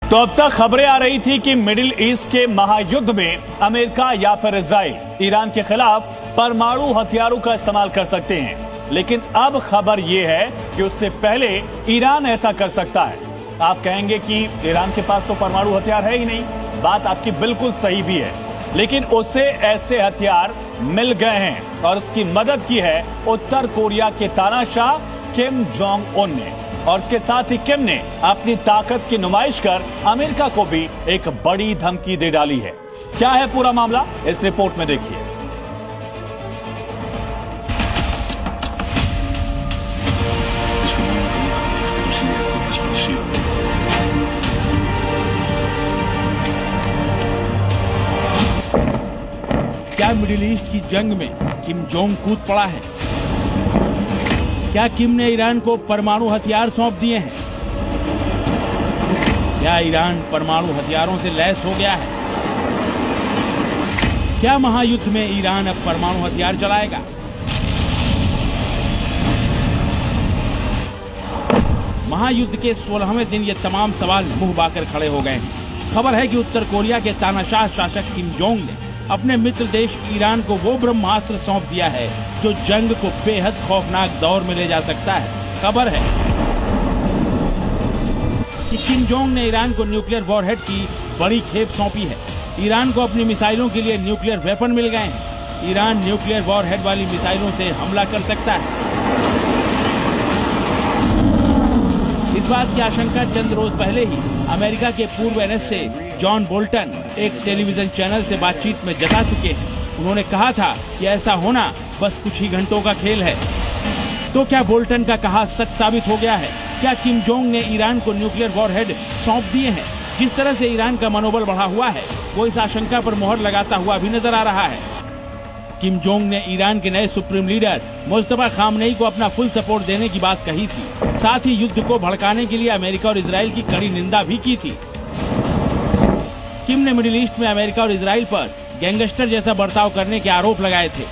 तो अब तक खबरें आ रही थी कि मिडिल ईस्ट के महायुद्ध में अमेरिका या फिर इजराइल ईरान के खिलाफ परमाणु हथियारों का इस्तेमाल कर सकते हैं, लेकिन अब खबर यह है कि उससे पहले ईरान ऐसा कर सकता है। आप कहेंगे कि ईरान के पास तो परमाणु हथियार है ही नहीं। बात आपकी बिल्कुल सही भी है, लेकिन उसे ऐसे हथियार मिल गए हैं और उसकी मदद की है उत्तर कोरिया के तानाशाह किम जोंग उन ने। और इसके साथ ही किम ने अपनी ताकत की नुमाइश कर अमेरिका को भी एक बड़ी धमकी दे डाली है। क्या है पूरा मामला, इस रिपोर्ट में देखिए। क्या मिडिल ईस्ट की जंग में किम जोंग कूद पड़ा है? क्या किम ने ईरान को परमाणु हथियार सौंप दिए हैं? क्या ईरान परमाणु हथियारों से लैस हो गया है? क्या महायुद्ध में ईरान अब परमाणु हथियार चलाएगा? महायुद्ध के 16वें दिन ये तमाम सवाल मुंह बाकर खड़े हो गए हैं। खबर है कि उत्तर कोरिया के तानाशाह शासक किम जोंग ने अपने मित्र देश ईरान को वो ब्रह्मास्त्र सौंप दिया है जो जंग को बेहद खौफनाक दौर में ले जा सकता है। खबर है कि किम जोंग ने ईरान को न्यूक्लियर वॉरहेड की बड़ी खेप सौंपी है। ईरान को अपनी मिसाइलों के लिए न्यूक्लियर वेपन मिल गए हैं। ईरान न्यूक्लियर वॉरहेड वाली मिसाइलों से हमला कर सकता है। इस बात की आशंका चंद रोज पहले ही अमेरिका के पूर्व NSA जॉन बोल्टन एक टेलीविजन चैनल से बातचीत में जता चुके हैं। उन्होंने कहा था कि ऐसा होना बस कुछ ही घंटों का खेल है। तो क्या बोल्टन का कहा सच साबित हो गया है? क्या किम जोंग ने ईरान को न्यूक्लियर वॉरहेड सौंप दिए हैं? जिस तरह से ईरान का मनोबल बढ़ा हुआ है, वो इस आशंका पर मोहर लगाता हुआ भी नजर आ रहा है। किम जोंग ने ईरान के नए सुप्रीम लीडर मुस्तफा खामनेई को अपना फुल सपोर्ट देने की बात कही थी। साथ ही युद्ध को भड़काने के लिए अमेरिका और इजराइल की कड़ी निंदा भी की थी। किम ने मिडिल ईस्ट में अमेरिका और इजराइल पर गैंगस्टर जैसा बर्ताव करने के आरोप लगाए थे।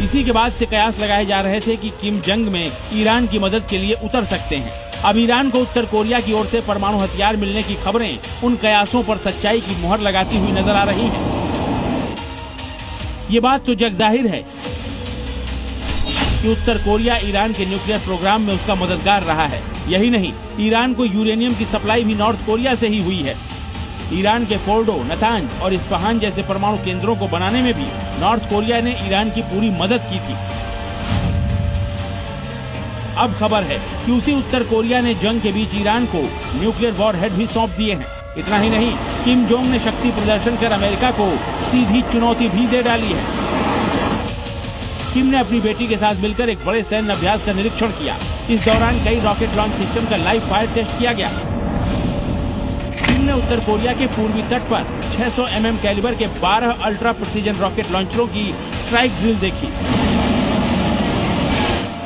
इसी के बाद से कयास लगाए जा रहे थे कि किम जंग में ईरान की मदद के लिए उतर सकते हैं। अब ईरान को उत्तर कोरिया की ओर से परमाणु हथियार मिलने की खबरें उन कयासों पर सच्चाई की मुहर लगाती हुई नजर आ रही हैं। ये बात तो जग जाहिर है कि उत्तर कोरिया ईरान के न्यूक्लियर प्रोग्राम में उसका मददगार रहा है। यही नहीं, ईरान को यूरेनियम की सप्लाई भी नॉर्थ कोरिया से ही हुई है। ईरान के फोर्डो, नतांज और इस्फहान जैसे परमाणु केंद्रों को बनाने में भी नॉर्थ कोरिया ने ईरान की पूरी मदद की थी। अब खबर है कि उसी उत्तर कोरिया ने जंग के बीच ईरान को न्यूक्लियर वॉरहेड भी सौंप दिए हैं। इतना ही नहीं, किम जोंग ने शक्ति प्रदर्शन कर अमेरिका को सीधी चुनौती भी दे डाली है। किम ने अपनी बेटी के साथ मिलकर एक बड़े सैन्य अभ्यास का निरीक्षण किया। इस दौरान कई रॉकेट लॉन्च सिस्टम का लाइव फायर टेस्ट किया गया। किम ने उत्तर कोरिया के पूर्वी तट पर 600 mm कैलिबर के 12 अल्ट्रा प्रिसीजन रॉकेट लॉन्चरों की स्ट्राइक ड्रिल देखी।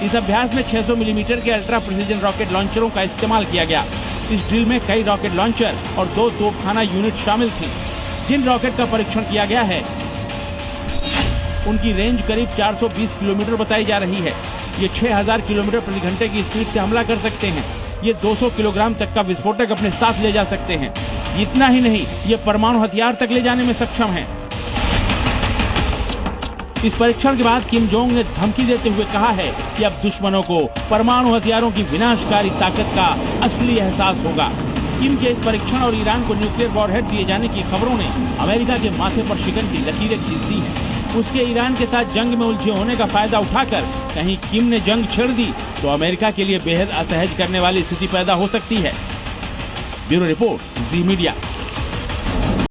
इस अभ्यास में 600 मिलीमीटर के अल्ट्रा प्रिसीजन रॉकेट लॉन्चरों का इस्तेमाल किया गया। इस ड्रिल में कई रॉकेट लॉन्चर और 2 तोपखाना यूनिट शामिल थी। जिन रॉकेट का परीक्षण किया गया है उनकी रेंज करीब 420 किलोमीटर बताई जा रही है। ये 6000 किलोमीटर प्रति घंटे की स्पीड से हमला कर सकते हैं। ये 200 किलोग्राम तक का विस्फोटक अपने साथ ले जा सकते हैं। इतना ही नहीं, ये परमाणु हथियार तक ले जाने में सक्षम हैं। इस परीक्षण के बाद किम जोंग ने धमकी देते हुए कहा है कि अब दुश्मनों को परमाणु हथियारों की विनाशकारी ताकत का असली एहसास होगा। किम के इस परीक्षण और ईरान को न्यूक्लियर वॉरहेड दिए जाने की खबरों ने अमेरिका के माथे पर शिकन की लकीरें खींच दी है। उसके ईरान के साथ जंग में उलझे होने का फायदा उठाकर कहीं किम ने जंग छेड़ दी तो अमेरिका के लिए बेहद असहज करने वाली स्थिति पैदा हो सकती है। ब्यूरो रिपोर्ट, जी मीडिया।